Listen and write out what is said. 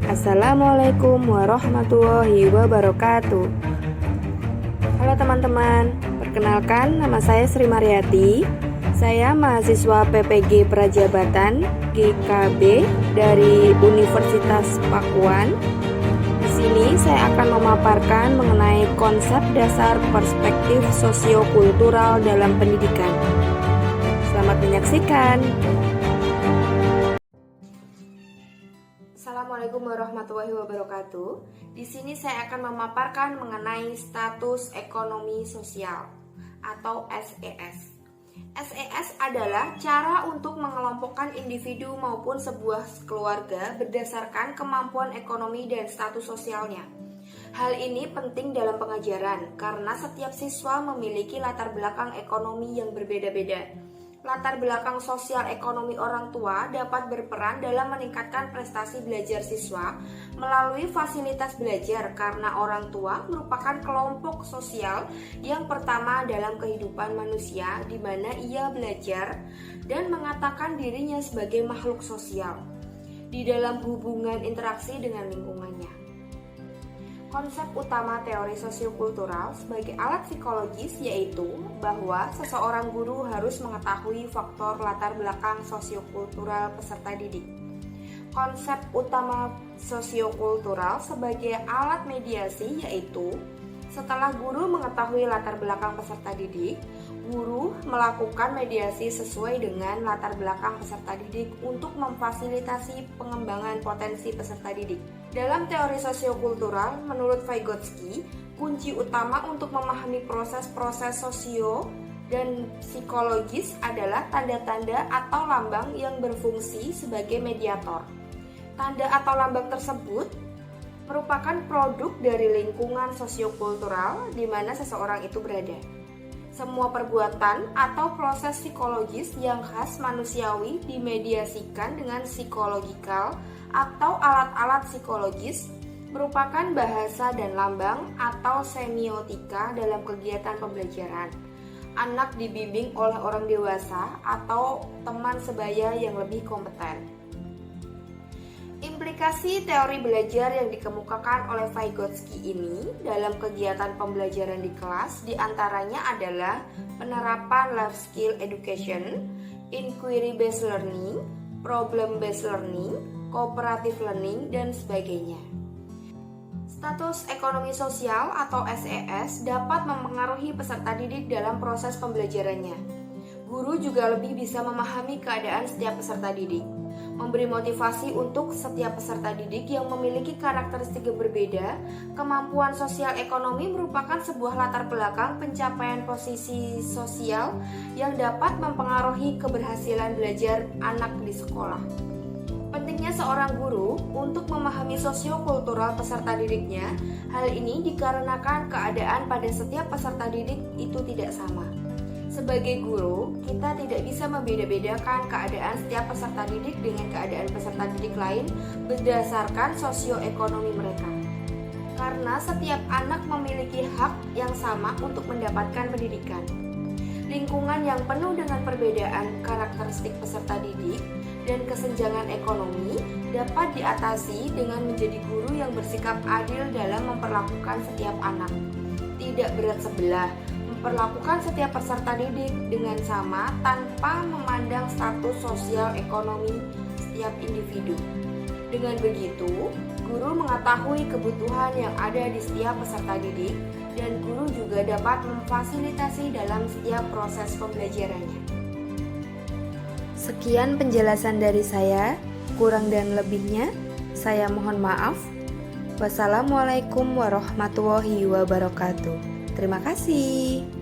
Assalamualaikum warahmatullahi wabarakatuh. Halo teman-teman, perkenalkan nama saya Sri Mariati. Saya mahasiswa PPG Prajabatan GKB dari Universitas Pakuan. Di sini saya akan memaparkan mengenai konsep dasar perspektif sosiokultural dalam pendidikan. Selamat menyaksikan. Assalamualaikum warahmatullahi wabarakatuh. Di sini saya akan memaparkan mengenai status ekonomi sosial atau SES. SES adalah cara untuk mengelompokkan individu maupun sebuah keluarga berdasarkan kemampuan ekonomi dan status sosialnya. Hal ini penting dalam pengajaran karena setiap siswa memiliki latar belakang ekonomi yang berbeda-beda. Latar belakang sosial ekonomi orang tua dapat berperan dalam meningkatkan prestasi belajar siswa melalui fasilitas belajar karena orang tua merupakan kelompok sosial yang pertama dalam kehidupan manusia di mana ia belajar dan mengatakan dirinya sebagai makhluk sosial di dalam hubungan interaksi dengan lingkungannya. Konsep utama teori sosiokultural sebagai alat psikologis yaitu bahwa seseorang guru harus mengetahui faktor latar belakang sosiokultural peserta didik. Konsep utama sosiokultural sebagai alat mediasi yaitu setelah guru mengetahui latar belakang peserta didik, guru melakukan mediasi sesuai dengan latar belakang peserta didik untuk memfasilitasi pengembangan potensi peserta didik. Dalam teori sosiokultural, menurut Vygotsky, kunci utama untuk memahami proses-proses sosio dan psikologis adalah tanda-tanda atau lambang yang berfungsi sebagai mediator. Tanda atau lambang tersebut merupakan produk dari lingkungan sosiokultural di mana seseorang itu berada. Semua perbuatan atau proses psikologis yang khas manusiawi dimediasikan dengan psikologikal atau alat-alat psikologis merupakan bahasa dan lambang atau semiotika dalam kegiatan pembelajaran. Anak dibimbing oleh orang dewasa atau teman sebaya yang lebih kompeten. Implikasi teori belajar yang dikemukakan oleh Vygotsky ini dalam kegiatan pembelajaran di kelas diantaranya adalah penerapan life skill education, inquiry based learning, problem based learning, cooperative learning, dan sebagainya. Status ekonomi sosial atau SES dapat mempengaruhi peserta didik dalam proses pembelajarannya. Guru juga lebih bisa memahami keadaan setiap peserta didik, memberi motivasi untuk setiap peserta didik yang memiliki karakteristik yang berbeda. Kemampuan sosial ekonomi merupakan sebuah latar belakang pencapaian posisi sosial yang dapat mempengaruhi keberhasilan belajar anak di sekolah. Pentingnya seorang guru untuk memahami sosiokultural peserta didiknya. Hal ini dikarenakan keadaan pada setiap peserta didik itu tidak sama. Sebagai guru, kita tidak bisa membeda-bedakan keadaan setiap peserta didik dengan keadaan peserta didik lain berdasarkan sosioekonomi mereka. Karena setiap anak memiliki hak yang sama untuk mendapatkan pendidikan. Lingkungan yang penuh dengan perbedaan karakteristik peserta didik dan kesenjangan ekonomi dapat diatasi dengan menjadi guru yang bersikap adil dalam memperlakukan setiap anak, tidak berat sebelah, memperlakukan setiap peserta didik dengan sama tanpa memandang status sosial ekonomi setiap individu. Dengan begitu, guru mengetahui kebutuhan yang ada di setiap peserta didik dan guru juga dapat memfasilitasi dalam setiap proses pembelajarannya. Sekian penjelasan dari saya, kurang dan lebihnya saya mohon maaf. Wassalamualaikum warahmatullahi wabarakatuh. Terima kasih.